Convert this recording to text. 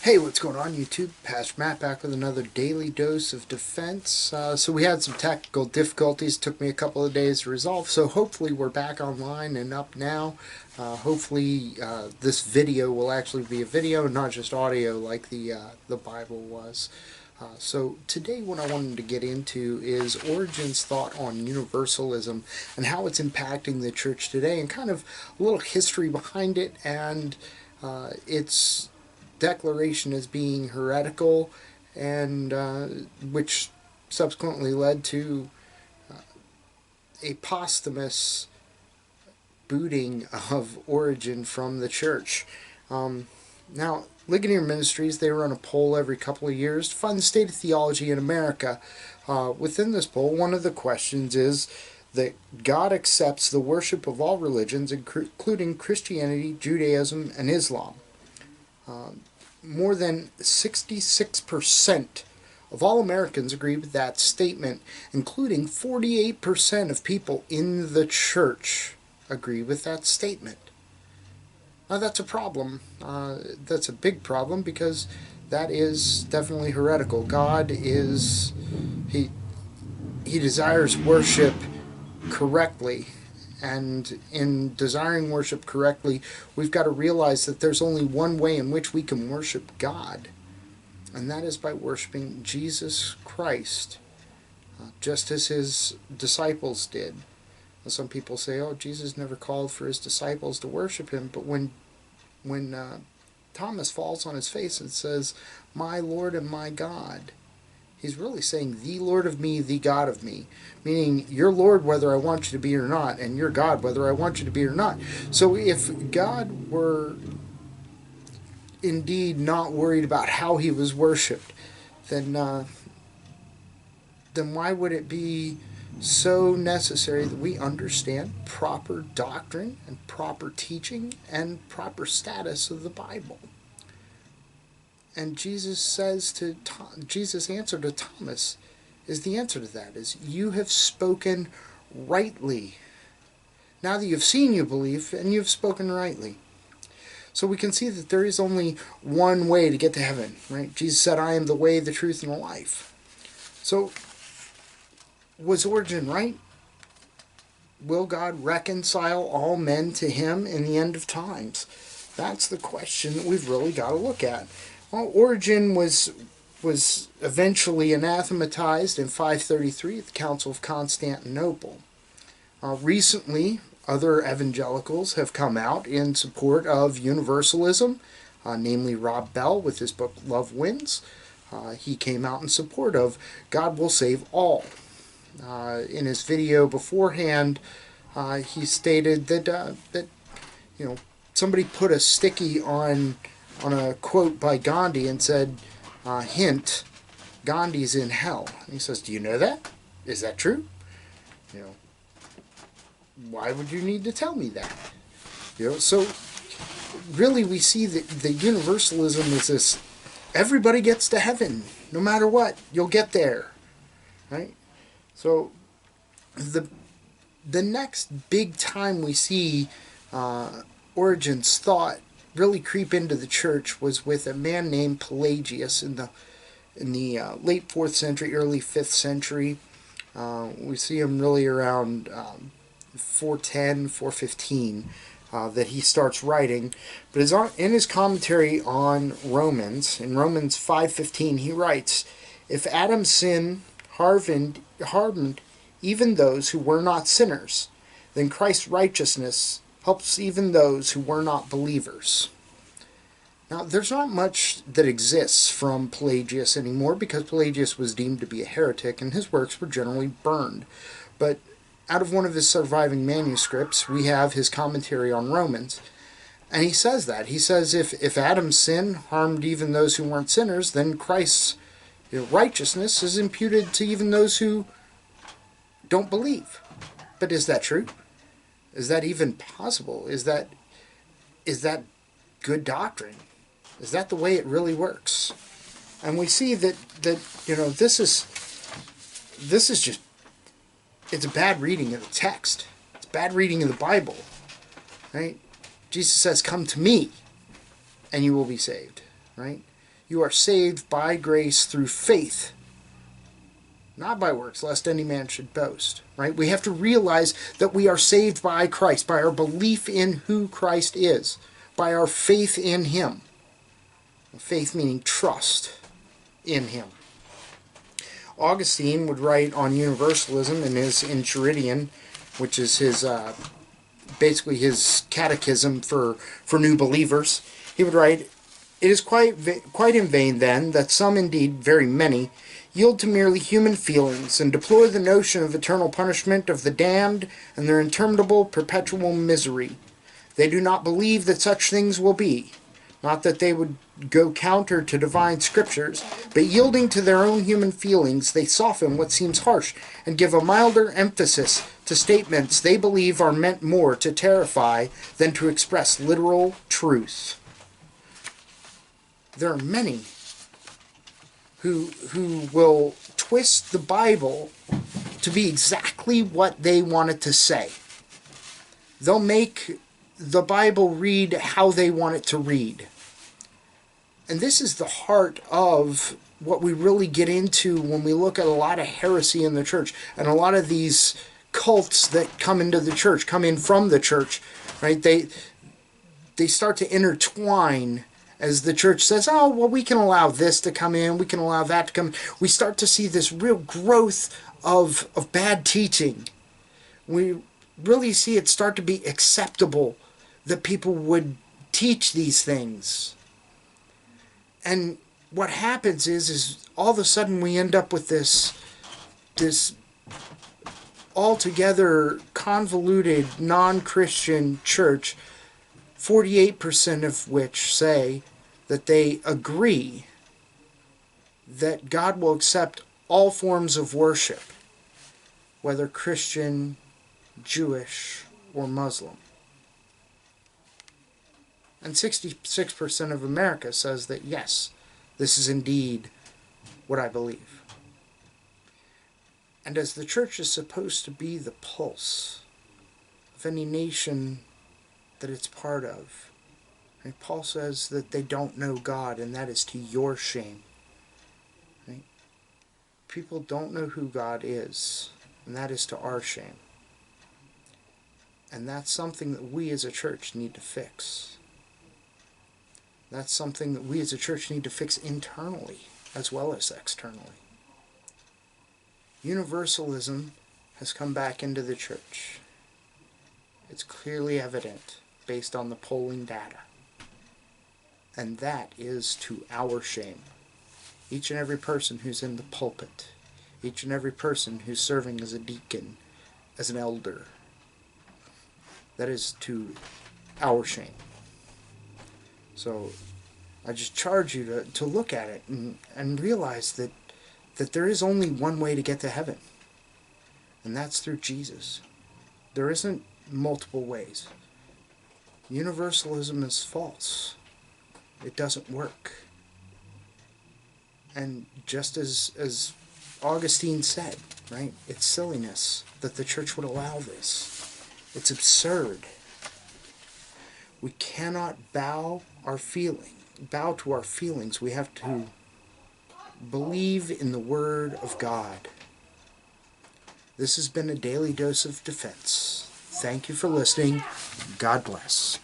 Hey, what's going on YouTube? Pastor Matt back with another daily dose of defense. So we had some technical difficulties. Took me a couple of days to resolve. So hopefully we're back online and up now. Hopefully this video will actually be a video, not just audio like the Bible was. So today what I wanted to get into is Origen's thought on universalism and how it's impacting the church today, and kind of a little history behind it and its declaration as being heretical, and which subsequently led to a posthumous booting of Origen from the church. Now, Ligonier Ministries, they run a poll every couple of years to find the state of theology in America. Within this poll, one of the questions is that God accepts the worship of all religions, including Christianity, Judaism, and Islam. More than 66% of all Americans agree with that statement, including 48% of people in the church agree with that statement. Now that's a problem. That's a big problem, because that is definitely heretical. God is, he desires worship correctly. And in desiring worship correctly, we've got to realize that there's only one way in which we can worship God, and that is by worshiping Jesus Christ, just as his disciples did. Some people say, oh, Jesus never called for his disciples to worship him, but when Thomas falls on his face and says, my Lord and my God, he's really saying, the Lord of me, the God of me. Meaning, you're Lord whether I want you to be or not, and you're God whether I want you to be or not. So if God were indeed not worried about how he was worshipped, then why would it be so necessary that we understand proper doctrine and proper teaching and proper status of the Bible? And Jesus' answer to Thomas is the answer to that, is you have spoken rightly. Now that you've seen, you believe, and you've spoken rightly. So we can see that there is only one way to get to heaven, right? Jesus said, I am the way, the truth, and the life. So, was Origen right? Will God reconcile all men to him in the end of times? That's the question that we've really got to look at. Well, Origen was eventually anathematized in 533 at the Council of Constantinople. Recently, other evangelicals have come out in support of universalism, namely Rob Bell with his book Love Wins. He came out in support of God will save all. In his video beforehand, he stated that somebody put a sticky on a quote by Gandhi and said, hint, Gandhi's in hell. And he says, do you know that? Is that true? Why would you need to tell me that? So really we see that the universalism is this, everybody gets to heaven, no matter what, you'll get there, right? So the next big time we see Origen's thought really creep into the church was with a man named Pelagius in the late 4th century, early 5th century. We see him really around 410, 415 that he starts writing. But in his commentary on Romans, in Romans 5:15, he writes, if Adam's sin hardened even those who were not sinners, then Christ's righteousness helps even those who were not believers. Now, there's not much that exists from Pelagius anymore, because Pelagius was deemed to be a heretic and his works were generally burned. But out of one of his surviving manuscripts, we have his commentary on Romans, and he says that. He says, if Adam's sin harmed even those who weren't sinners, then Christ's righteousness is imputed to even those who don't believe. But is that true? Is that even possible? Is that good doctrine? Is that the way it really works? And we see that this is just, it's a bad reading of the text. It's a bad reading of the Bible, right? Jesus says, come to me and you will be saved, right? You are saved by grace through faith, not by works, lest any man should boast. Right? We have to realize that we are saved by Christ, by our belief in who Christ is, by our faith in Him. Faith meaning trust in Him. Augustine would write on universalism in his Origen, which is his basically his catechism for new believers. He would write, "It is quite in vain, then, that some, indeed very many, yield to merely human feelings, and deplore the notion of eternal punishment of the damned and their interminable perpetual misery. They do not believe that such things will be. Not that they would go counter to divine scriptures, but yielding to their own human feelings, they soften what seems harsh, and give a milder emphasis to statements they believe are meant more to terrify than to express literal truth." There are many who will twist the Bible to be exactly what they want it to say. They'll make the Bible read how they want it to read. And this is the heart of what we really get into when we look at a lot of heresy in the church, and a lot of these cults that come into the church, come in from the church, right? They start to intertwine as the church says, oh, well, we can allow this to come in, we can allow that to come in. We start to see this real growth of bad teaching. We really see it start to be acceptable that people would teach these things. And what happens is all of a sudden we end up with this altogether convoluted non-Christian church, 48% of which say that they agree that God will accept all forms of worship, whether Christian, Jewish, or Muslim. And 66% of America says that, yes, this is indeed what I believe. And as the church is supposed to be the pulse of any nation that it's part of, right? Paul says that they don't know God, and that is to your shame. Right? People don't know who God is, and that is to our shame. And that's something that we as a church need to fix. That's something that we as a church need to fix internally as well as externally. Universalism has come back into the church. It's clearly evident based on the polling data. And that is to our shame. Each and every person who's in the pulpit, each and every person who's serving as a deacon, as an elder, that is to our shame. So I just charge you to look at it and realize that there is only one way to get to heaven. And that's through Jesus. There isn't multiple ways. Universalism is false. It doesn't work. And just as Augustine said, right? It's silliness that the church would allow this. It's absurd. We cannot bow to our feelings. We have to believe in the Word of God. This has been a Daily Dose of Defense. Thank you for listening. God bless.